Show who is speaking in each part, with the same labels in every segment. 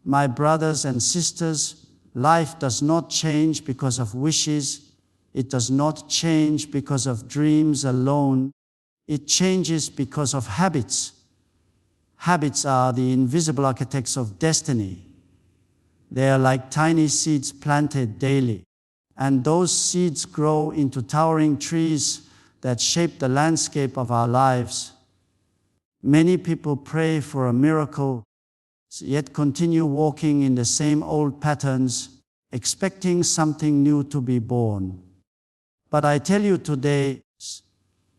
Speaker 1: My brothers and sisters, life does not change because of wishes. It does not change because of dreams alone. It changes because of habits. Habits are the invisible architects of destiny. They are like tiny seeds planted daily, and those seeds grow into towering trees that shape the landscape of our lives. Many people pray for a miracle, yet continue walking in the same old patterns, expecting something new to be born. But I tell you today,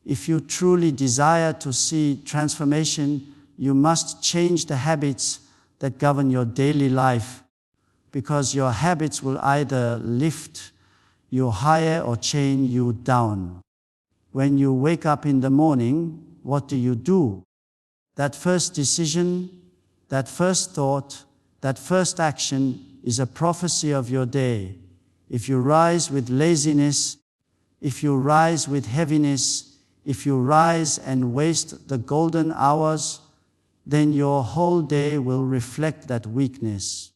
Speaker 1: if you truly desire to see transformation, you must change the habits that govern your daily life, because your habits will either lift you higher or chain you down. When you wake up in the morning, what do? That first decision, that first thought, that first action is a prophecy of your day. If you rise with laziness, if you rise with heaviness, if you rise and waste the golden hours, then your whole day will reflect that weakness.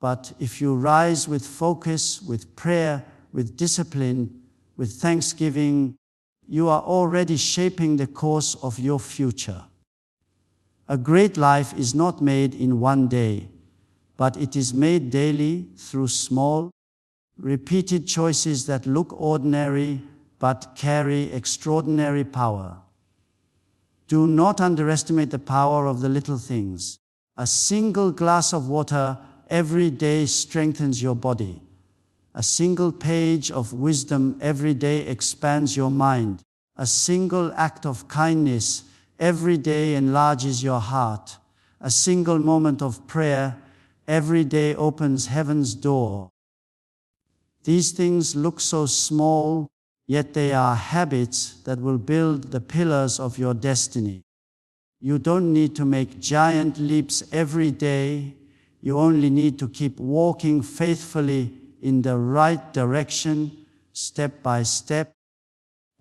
Speaker 1: But if you rise with focus, with prayer, with discipline, with thanksgiving, you are already shaping the course of your future. A great life is not made in one day, but it is made daily through small, repeated choices that look ordinary but carry extraordinary power. Do not underestimate the power of the little things. A single glass of water every day strengthens your body. A single page of wisdom every day expands your mind. A single act of kindness every day enlarges your heart. A single moment of prayer every day opens heaven's door. These things look so small, yet they are habits that will build the pillars of your destiny. You don't need to make giant leaps every day. You only need to keep walking faithfully in the right direction, step by step,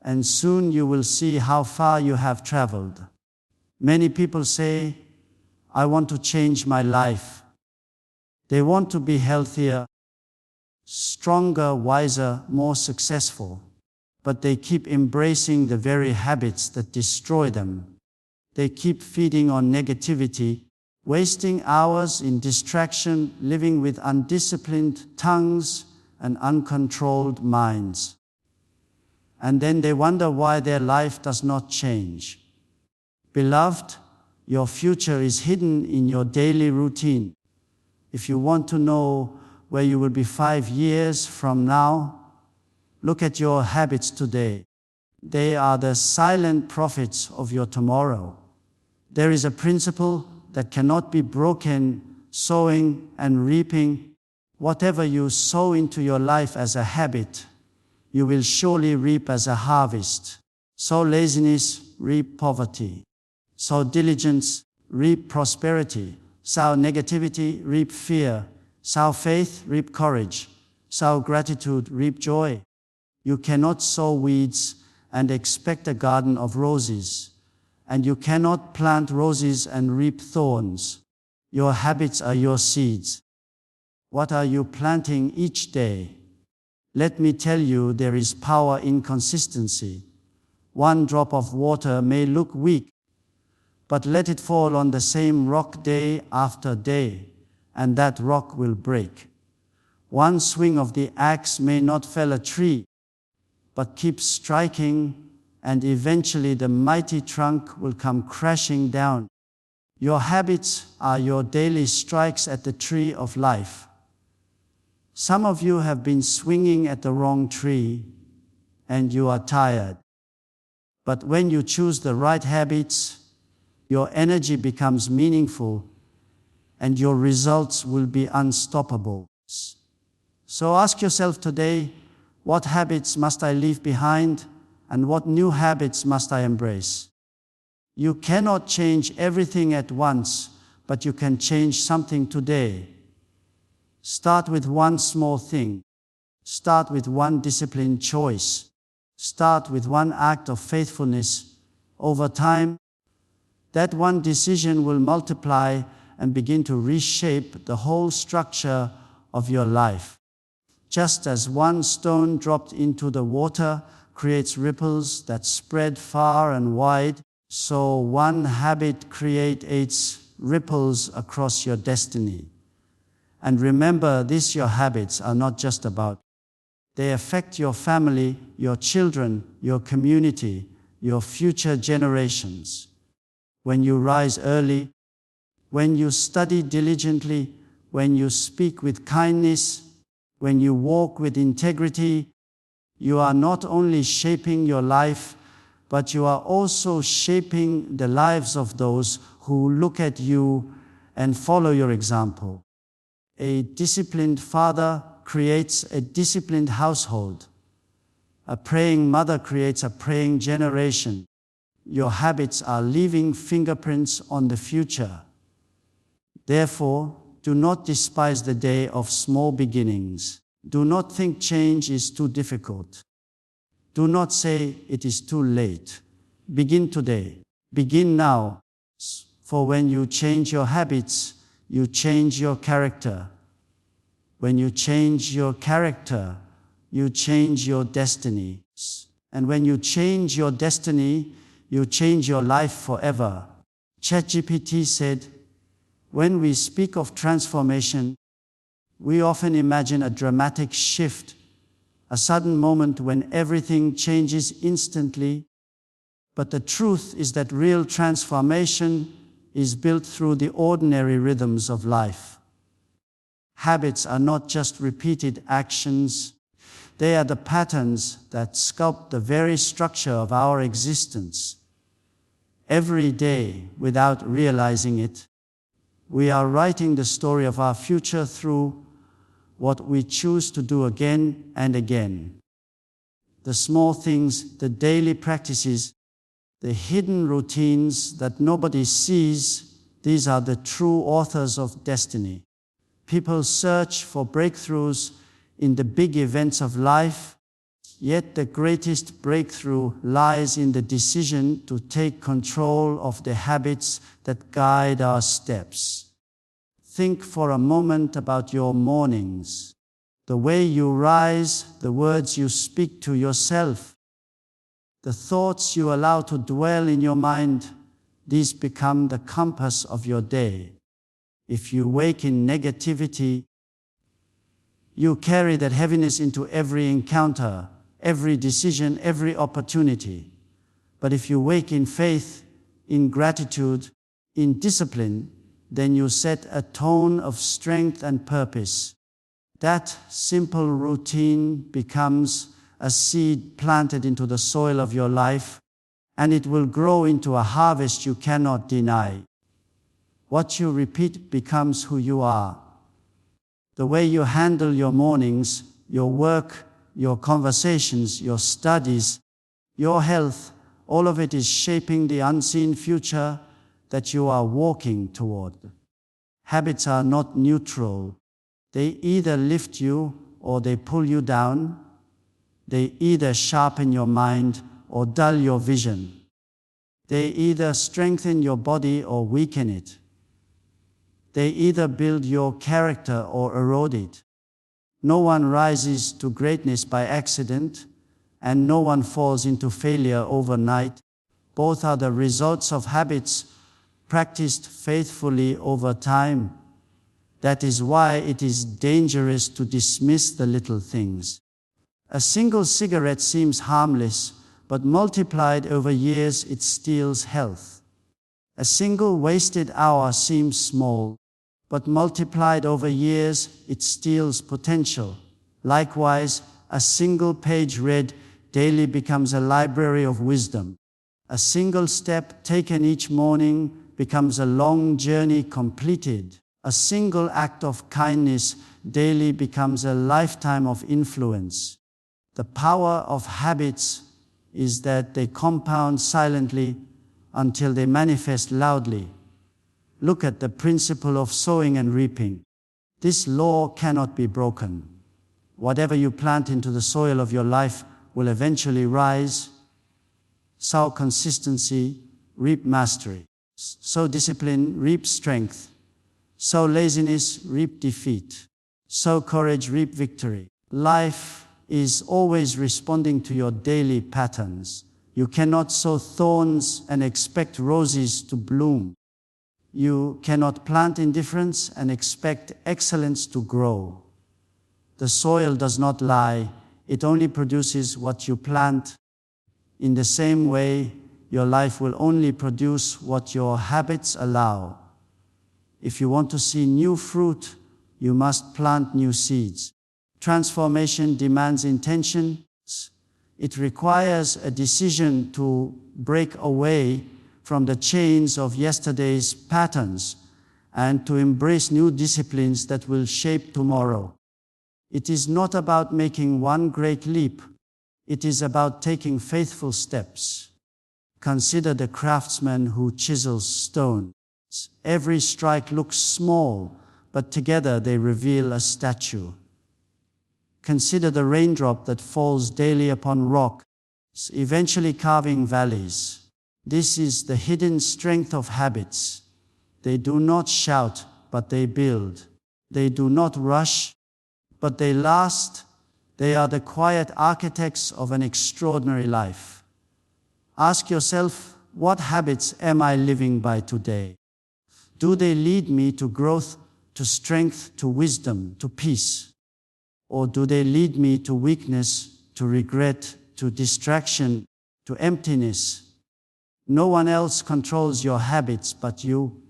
Speaker 1: and soon you will see how far you have traveled. Many people say, I want to change my life. They want to be healthier, stronger, wiser, more successful. But they keep embracing the very habits that destroy them. They keep feeding on negativity, wasting hours in distraction, living with undisciplined tongues and uncontrolled minds. And then they wonder why their life does not change. Beloved, your future is hidden in your daily routine. If you want to know where you will be 5 years from now, look at your habits today. They are the silent prophets of your tomorrow. There is a principle that cannot be broken: sowing and reaping. Whatever you sow into your life as a habit, you will surely reap as a harvest. Sow laziness, reap poverty. Sow diligence, reap prosperity. Sow negativity, reap fear. Sow faith, reap courage. Sow gratitude, reap joy. You cannot sow weeds and expect a garden of roses, and you cannot plant roses and reap thorns. Your habits are your seeds. What are you planting each day? Let me tell you, there is power in consistency. One drop of water may look weak, but let it fall on the same rock day after day, and that rock will break. One swing of the axe may not fell a tree, but keep striking, and eventually the mighty trunk will come crashing down. Your habits are your daily strikes at the tree of life. Some of you have been swinging at the wrong tree, and you are tired. But when you choose the right habits, your energy becomes meaningful, and your results will be unstoppable. So ask yourself today, what habits must I leave behind, and what new habits must I embrace? You cannot change everything at once, but you can change something today. Start with one small thing. Start with one disciplined choice. Start with one act of faithfulness. Over time, that one decision will multiply and begin to reshape the whole structure of your life. Just as one stone dropped into the water creates ripples that spread far and wide, so one habit creates ripples across your destiny. And remember this, your habits are not just about. They affect your family, your children, your community, your future generations. When you rise early, when you study diligently, when you speak with kindness, when you walk with integrity, you are not only shaping your life, but you are also shaping the lives of those who look at you and follow your example. A disciplined father creates a disciplined household. A praying mother creates a praying generation. Your habits are leaving fingerprints on the future. Therefore, do not despise the day of small beginnings. Do not think change is too difficult. Do not say it is too late. Begin today. Begin now. For when you change your habits, you change your character. When you change your character, you change your destiny. And when you change your destiny, you change your life forever. ChatGPT said, when we speak of transformation, we often imagine a dramatic shift, a sudden moment when everything changes instantly. But the truth is that real transformation is built through the ordinary rhythms of life. Habits are not just repeated actions. They are the patterns that sculpt the very structure of our existence. Every day, without realizing it, we are writing the story of our future through what we choose to do again and again. The small things, the daily practices, the hidden routines that nobody sees, these are the true authors of destiny. People search for breakthroughs in the big events of life, yet the greatest breakthrough lies in the decision to take control of the habits that guide our steps. Think for a moment about your mornings, the way you rise, the words you speak to yourself, the thoughts you allow to dwell in your mind. These become the compass of your day. If you wake in negativity, you carry that heaviness into every encounter, every decision, every opportunity. But if you wake in faith, in gratitude, in discipline, then you set a tone of strength and purpose. That simple routine becomes a seed planted into the soil of your life, and it will grow into a harvest you cannot deny. What you repeat becomes who you are. The way you handle your mornings, your work, your conversations, your studies, your health, all of it is shaping the unseen future that you are walking toward. Habits are not neutral. They either lift you or they pull you down. They either sharpen your mind or dull your vision. They either strengthen your body or weaken it. They either build your character or erode it. No one rises to greatness by accident, and no one falls into failure overnight. Both are the results of habits practiced faithfully over time. That is why it is dangerous to dismiss the little things. A single cigarette seems harmless, but multiplied over years it steals health. A single wasted hour seems small, but multiplied over years it steals potential. Likewise, a single page read daily becomes a library of wisdom. A single step taken each morning becomes a long journey completed. A single act of kindness daily becomes a lifetime of influence. The power of habits is that they compound silently until they manifest loudly. Look at the principle of sowing and reaping. This law cannot be broken. Whatever you plant into the soil of your life will eventually rise. Sow consistency, reap mastery. Sow discipline, reap strength. Sow laziness, reap defeat. Sow courage, reap victory. Life is always responding to your daily patterns. You cannot sow thorns and expect roses to bloom. You cannot plant indifference and expect excellence to grow. The soil does not lie, it only produces what you plant. In the same way, your life will only produce what your habits allow. If you want to see new fruit, you must plant new seeds. Transformation demands intention. It requires a decision to break away from the chains of yesterday's patterns and to embrace new disciplines that will shape tomorrow. It is not about making one great leap. It is about taking faithful steps. Consider the craftsman who chisels stone. Every strike looks small, but together they reveal a statue. Consider the raindrop that falls daily upon rock, eventually carving valleys. This is the hidden strength of habits. They do not shout, but they build. They do not rush, but they last. They are the quiet architects of an extraordinary life. Ask yourself, what habits am I living by today? Do they lead me to growth, to strength, to wisdom, to peace? Or do they lead me to weakness, to regret, to distraction, to emptiness? No one else controls your habits but you.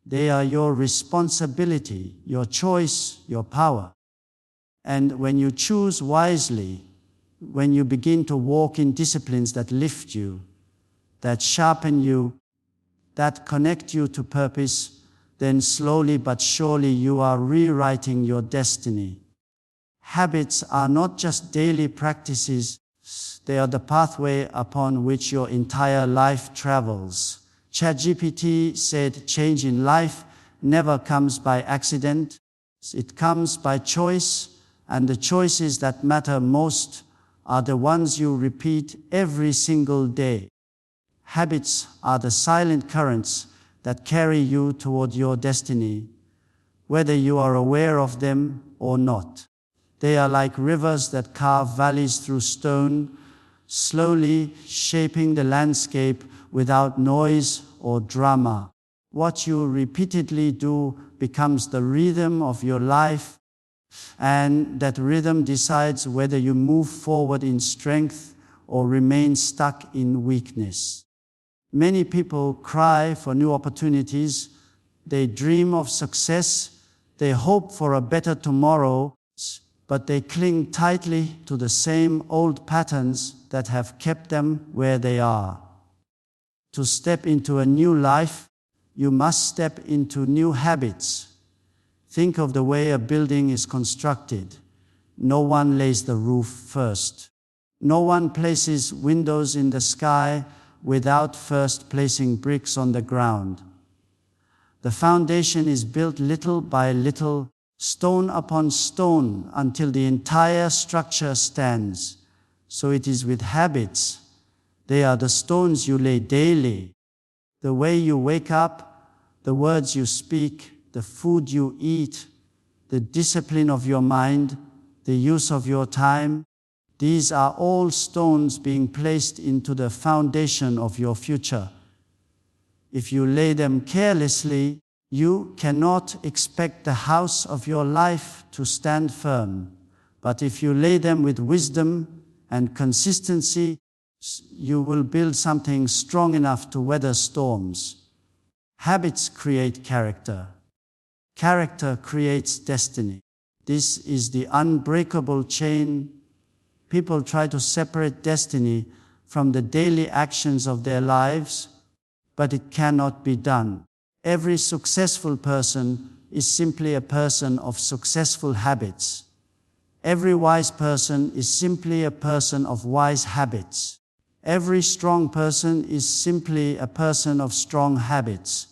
Speaker 1: They are your responsibility, your choice, your power. And when you choose wisely, when you begin to walk in disciplines that lift you, that sharpen you, that connect you to purpose, then slowly but surely you are rewriting your destiny. Habits are not just daily practices, they are the pathway upon which your entire life travels. ChatGPT said change in life never comes by accident, it comes by choice, and the choices that matter most are the ones you repeat every single day. Habits are the silent currents that carry you toward your destiny, whether you are aware of them or not. They are like rivers that carve valleys through stone, slowly shaping the landscape without noise or drama. What you repeatedly do becomes the rhythm of your life, and that rhythm decides whether you move forward in strength or remain stuck in weakness. Many people cry for new opportunities, they dream of success, they hope for a better tomorrow, but they cling tightly to the same old patterns that have kept them where they are. To step into a new life, you must step into new habits. Think of the way a building is constructed. No one lays the roof first. No one places windows in the sky without first placing bricks on the ground. The foundation is built little by little, stone upon stone, until the entire structure stands. So it is with habits. They are the stones you lay daily. The way you wake up, the words you speak, the food you eat, the discipline of your mind, the use of your time, these are all stones being placed into the foundation of your future. If you lay them carelessly, you cannot expect the house of your life to stand firm. But if you lay them with wisdom and consistency, you will build something strong enough to weather storms. Habits create character. Character creates destiny. This is the unbreakable chain. People try to separate destiny from the daily actions of their lives, but it cannot be done. Every successful person is simply a person of successful habits. Every wise person is simply a person of wise habits. Every strong person is simply a person of strong habits.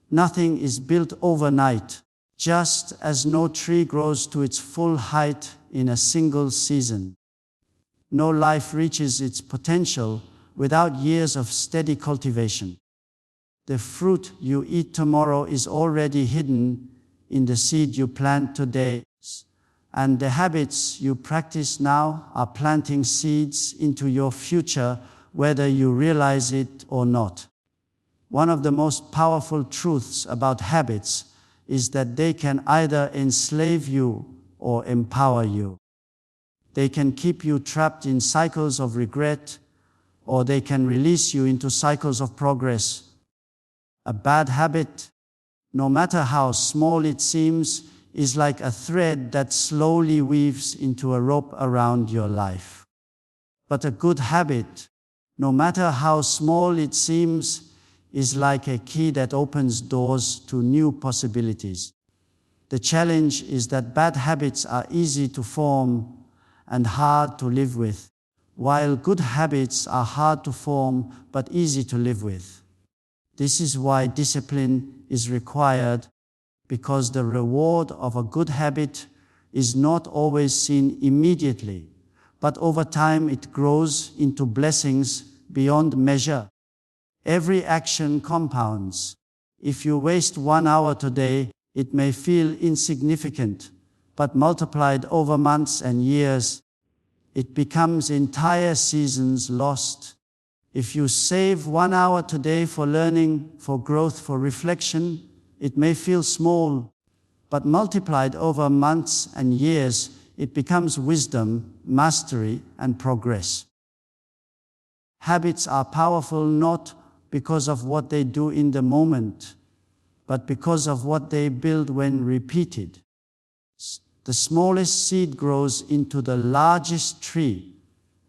Speaker 1: Nothing is built overnight, just as no tree grows to its full height in a single season. No life reaches its potential without years of steady cultivation. The fruit you eat tomorrow is already hidden in the seed you plant today. And the habits you practice now are planting seeds into your future, whether you realize it or not. One of the most powerful truths about habits is that they can either enslave you or empower you. They can keep you trapped in cycles of regret, or they can release you into cycles of progress. A bad habit, no matter how small it seems, is like a thread that slowly weaves into a rope around your life. But a good habit, no matter how small it seems, is like a key that opens doors to new possibilities. The challenge is that bad habits are easy to form and hard to live with, while good habits are hard to form but easy to live with. This is why discipline is required, because the reward of a good habit is not always seen immediately, but over time it grows into blessings beyond measure. Every action compounds. If you waste 1 hour today, it may feel insignificant, but multiplied over months and years, it becomes entire seasons lost. If you save 1 hour today for learning, for growth, for reflection, it may feel small, but multiplied over months and years, it becomes wisdom, mastery, and progress. Habits are powerful not because of what they do in the moment, but because of what they build when repeated. The smallest seed grows into the largest tree,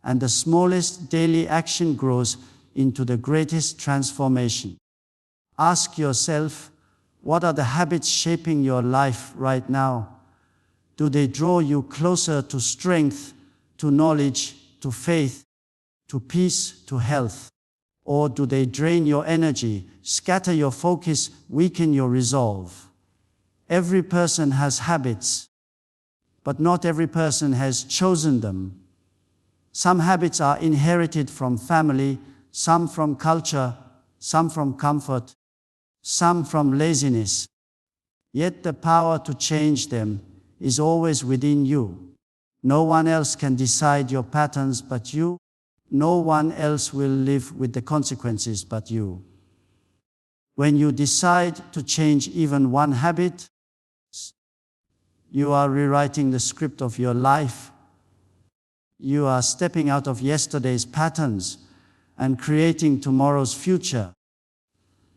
Speaker 1: and the smallest daily action grows into the greatest transformation. Ask yourself, what are the habits shaping your life right now? Do they draw you closer to strength, to knowledge, to faith, to peace, to health? Or do they drain your energy, scatter your focus, weaken your resolve? Every person has habits, but not every person has chosen them. Some habits are inherited from family, some from culture, some from comfort, some from laziness. Yet the power to change them is always within you. No one else can decide your patterns but you. No one else will live with the consequences but you. When you decide to change even one habit, you are rewriting the script of your life. You are stepping out of yesterday's patterns and creating tomorrow's future.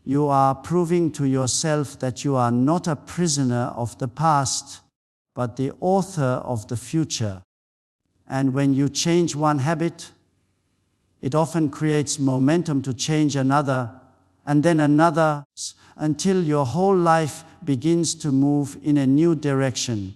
Speaker 1: You are proving to yourself that you are not a prisoner of the past, but the author of the future. And when you change one habit, it often creates momentum to change another, and then another, until your whole life begins to move in a new direction.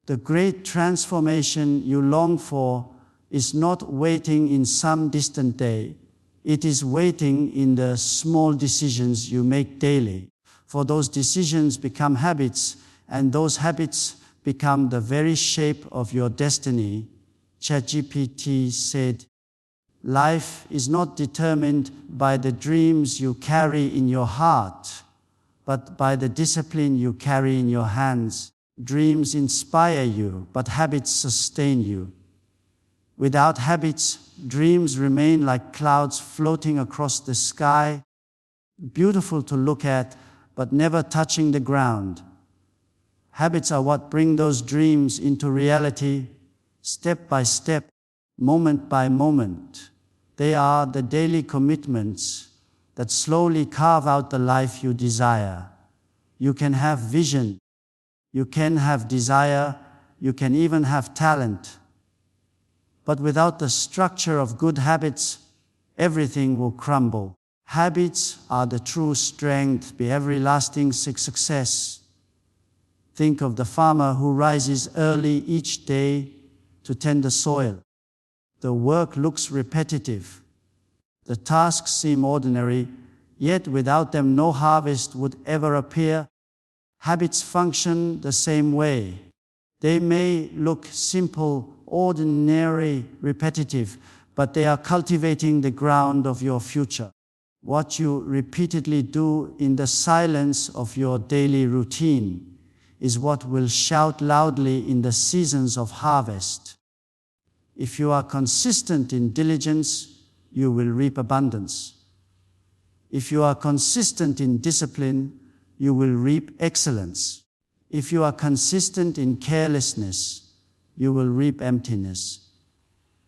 Speaker 1: The great transformation you long for is not waiting in some distant day. It is waiting in the small decisions you make daily. For those decisions become habits, and those habits become the very shape of your destiny. ChatGPT said, "Life is not determined by the dreams you carry in your heart, but by the discipline you carry in your hands. Dreams inspire you, but habits sustain you. Without habits, dreams remain like clouds floating across the sky, beautiful to look at, but never touching the ground. Habits are what bring those dreams into reality, step by step, moment by moment. They are the daily commitments that slowly carve out the life you desire. You can have vision, you can have desire, you can even have talent. But without the structure of good habits, everything will crumble. Habits are the true strength behind every lasting success. Think of the farmer who rises early each day to tend the soil. The work looks repetitive. The tasks seem ordinary, yet without them no harvest would ever appear. Habits function the same way. They may look simple, ordinary, repetitive, but they are cultivating the ground of your future. What you repeatedly do in the silence of your daily routine is what will shout loudly in the seasons of harvest. If you are consistent in diligence, you will reap abundance. If you are consistent in discipline, you will reap excellence. If you are consistent in carelessness, you will reap emptiness.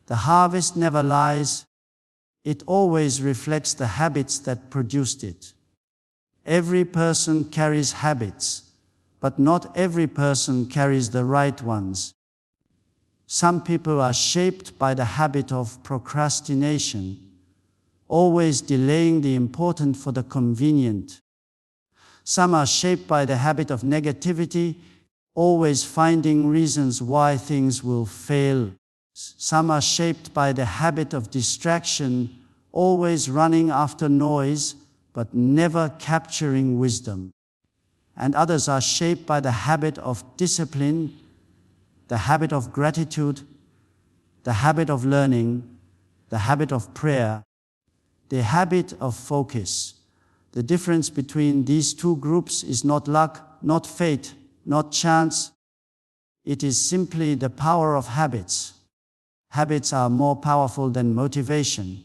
Speaker 1: The harvest never lies. It always reflects the habits that produced it. Every person carries habits, but not every person carries the right ones. Some people are shaped by the habit of procrastination, always delaying the important for the convenient. Some are shaped by the habit of negativity, always finding reasons why things will fail. Some are shaped by the habit of distraction, always running after noise, but never capturing wisdom. And others are shaped by the habit of discipline, the habit of gratitude, the habit of learning, the habit of prayer, the habit of focus. The difference between these two groups is not luck, not fate, not chance. It is simply the power of habits. Habits are more powerful than motivation.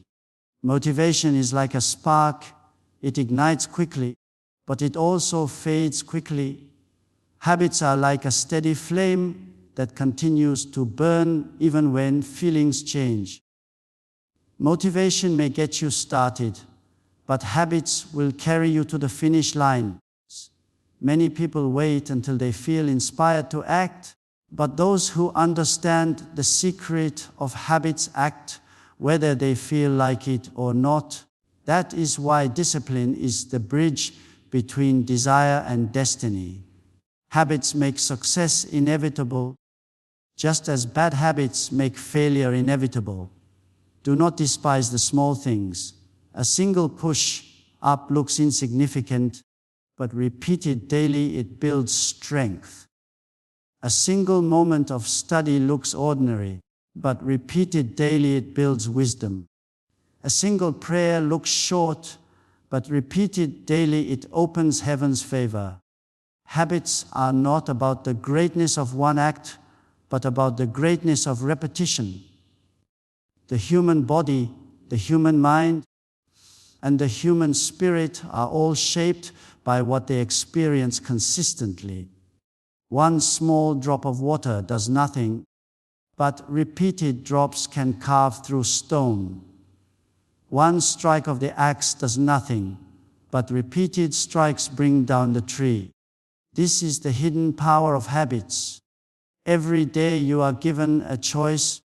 Speaker 1: Motivation is like a spark. It ignites quickly, but it also fades quickly. Habits are like a steady flame that continues to burn even when feelings change. Motivation may get you started, but habits will carry you to the finish line. Many people wait until they feel inspired to act, but those who understand the secret of habits act whether they feel like it or not. That is why discipline is the bridge between desire and destiny. Habits make success inevitable, just as bad habits make failure inevitable. Do not despise the small things. A single push up looks insignificant, but repeated daily it builds strength. A single moment of study looks ordinary, but repeated daily it builds wisdom. A single prayer looks short, but repeated daily it opens heaven's favor. Habits are not about the greatness of one act, but about the greatness of repetition. The human body, the human mind, and the human spirit are all shaped by what they experience consistently. One small drop of water does nothing, but repeated drops can carve through stone. One strike of the axe does nothing, but repeated strikes bring down the tree. This is the hidden power of habits. Every day you are given a choice.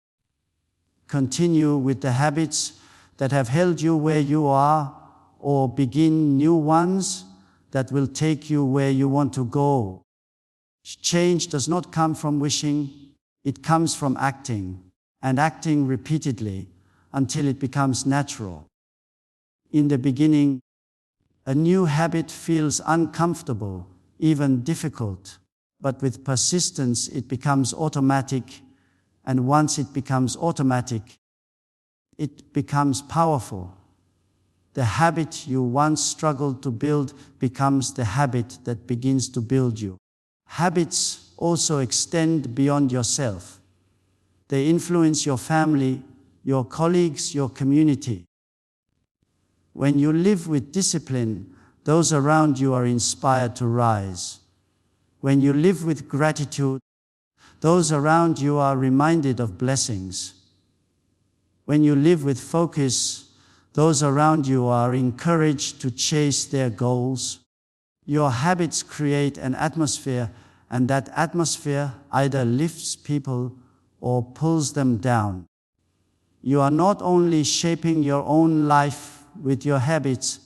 Speaker 1: Continue with the habits that have held you where you are, or begin new ones that will take you where you want to go. Change does not come from wishing, it comes from acting, and acting repeatedly until it becomes natural. In the beginning, a new habit feels uncomfortable, even difficult, but with persistence it becomes automatic, and once it becomes automatic, it becomes powerful. The habit you once struggled to build becomes the habit that begins to build you. Habits also extend beyond yourself. They influence your family, your colleagues, your community. When you live with discipline, those around you are inspired to rise. When you live with gratitude, those around you are reminded of blessings. When you live with focus, those around you are encouraged to chase their goals. Your habits create an atmosphere, and that atmosphere either lifts people or pulls them down. You are not only shaping your own life with your habits,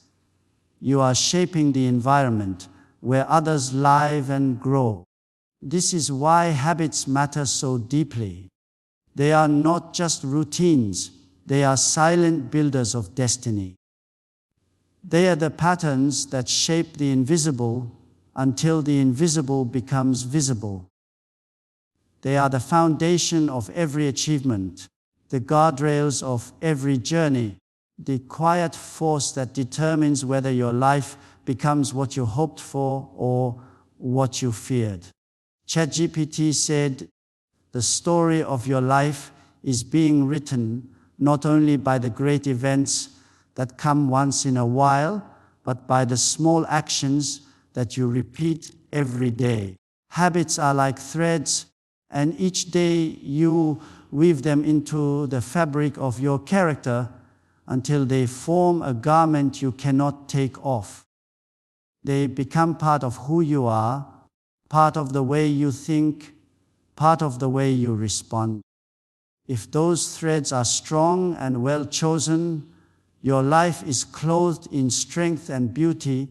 Speaker 1: you are shaping the environment where others live and grow. This is why habits matter so deeply. They are not just routines, they are silent builders of destiny. They are the patterns that shape the invisible until the invisible becomes visible. They are the foundation of every achievement, the guardrails of every journey, the quiet force that determines whether your life becomes what you hoped for or what you feared. ChatGPT said, "The story of your life is being written not only by the great events that come once in a while, but by the small actions that you repeat every day." Habits are like threads, and each day you weave them into the fabric of your character until they form a garment you cannot take off. They become part of who you are, part of the way you think, part of the way you respond. If those threads are strong and well chosen, your life is clothed in strength and beauty,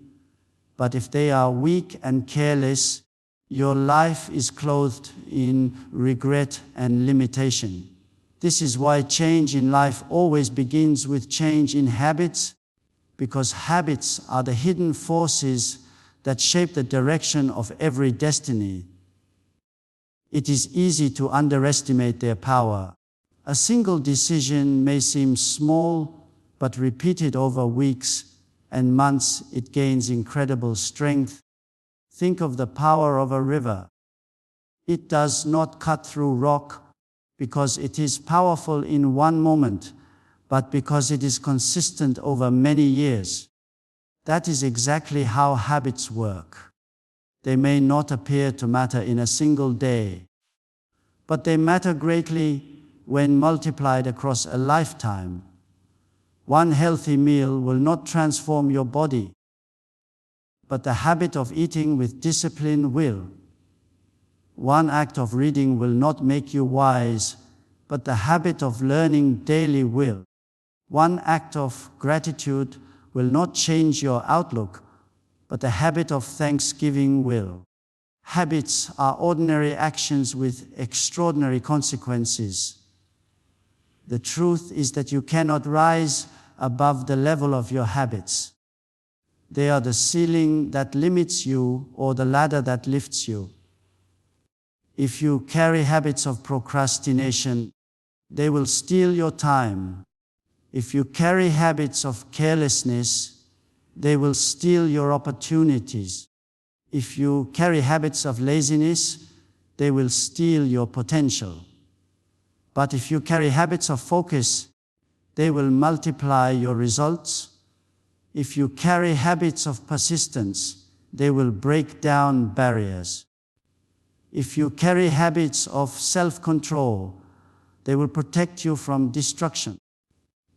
Speaker 1: but if they are weak and careless, your life is clothed in regret and limitation. This is why change in life always begins with change in habits, because habits are the hidden forces that shape the direction of every destiny. It is easy to underestimate their power. A single decision may seem small, but repeated over weeks and months, it gains incredible strength. Think of the power of a river. It does not cut through rock because it is powerful in one moment, but because it is consistent over many years. That is exactly how habits work. They may not appear to matter in a single day, but they matter greatly when multiplied across a lifetime. One healthy meal will not transform your body, but the habit of eating with discipline will. One act of reading will not make you wise, but the habit of learning daily will. One act of gratitude will not change your outlook, but the habit of thanksgiving will. Habits are ordinary actions with extraordinary consequences. The truth is that you cannot rise above the level of your habits. They are the ceiling that limits you or the ladder that lifts you. If you carry habits of procrastination, they will steal your time. If you carry habits of carelessness, they will steal your opportunities. If you carry habits of laziness, they will steal your potential. But if you carry habits of focus, they will multiply your results. If you carry habits of persistence, they will break down barriers. If you carry habits of self-control, they will protect you from destruction.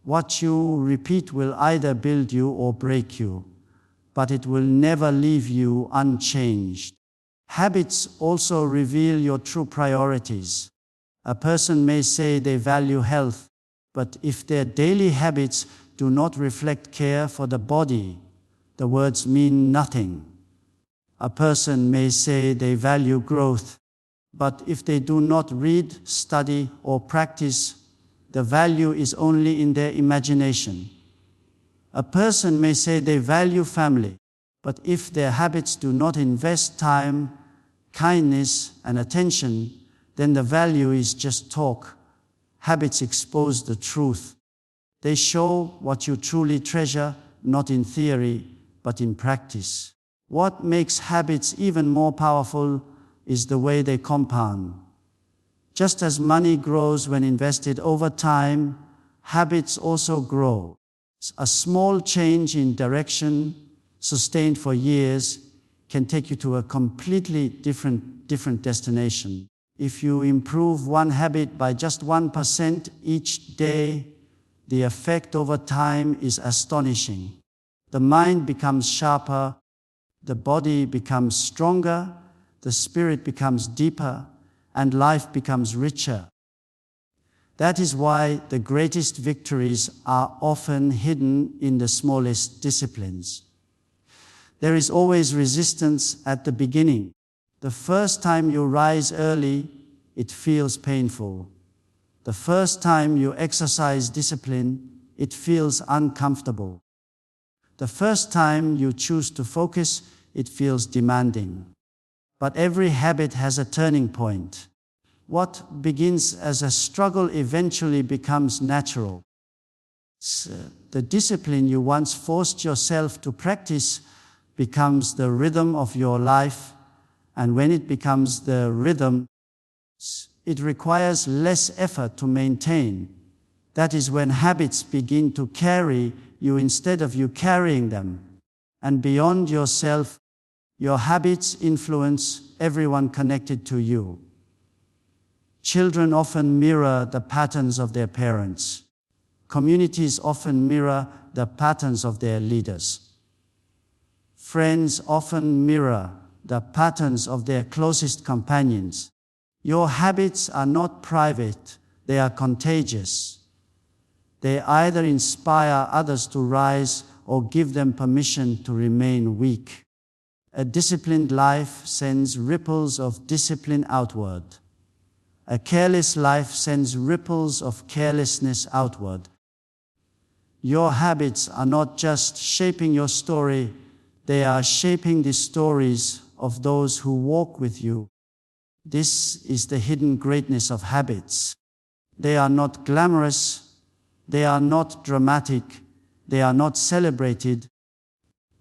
Speaker 1: What you repeat will either build you or break you, but it will never leave you unchanged. Habits also reveal your true priorities. A person may say they value health, but if their daily habits do not reflect care for the body, the words mean nothing. A person may say they value growth, but if they do not read, study, or practice, the value is only in their imagination. A person may say they value family, but if their habits do not invest time, kindness, and attention, then the value is just talk. Habits expose the truth. They show what you truly treasure, not in theory, but in practice. What makes habits even more powerful is the way they compound. Just as money grows when invested over time, habits also grow. A small change in direction, sustained for years, can take you to a completely different destination. If you improve one habit by just 1% each day, the effect over time is astonishing. The mind becomes sharper, the body becomes stronger, the spirit becomes deeper, and life becomes richer. That is why the greatest victories are often hidden in the smallest disciplines. There is always resistance at the beginning. The first time you rise early, it feels painful. The first time you exercise discipline, it feels uncomfortable. The first time you choose to focus, it feels demanding. But every habit has a turning point. What begins as a struggle eventually becomes natural. The discipline you once forced yourself to practice becomes the rhythm of your life, And when it becomes the rhythm, it requires less effort to maintain. That is when habits begin to carry you instead of you carrying them. And beyond yourself, your habits influence everyone connected to you. Children often mirror the patterns of their parents. Communities often mirror the patterns of their leaders. Friends often mirror the patterns of their closest companions. Your habits are not private, they are contagious. They either inspire others to rise or give them permission to remain weak. A disciplined life sends ripples of discipline outward. A careless life sends ripples of carelessness outward. Your habits are not just shaping your story, they are shaping the stories of those who walk with you. This is the hidden greatness of habits. They are not glamorous, they are not dramatic, they are not celebrated,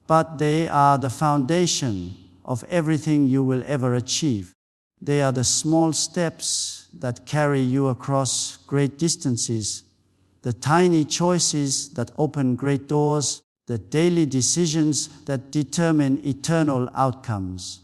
Speaker 1: but they are the foundation of everything you will ever achieve. They are the small steps that carry you across great distances, the tiny choices that open great doors, the daily decisions that determine eternal outcomes.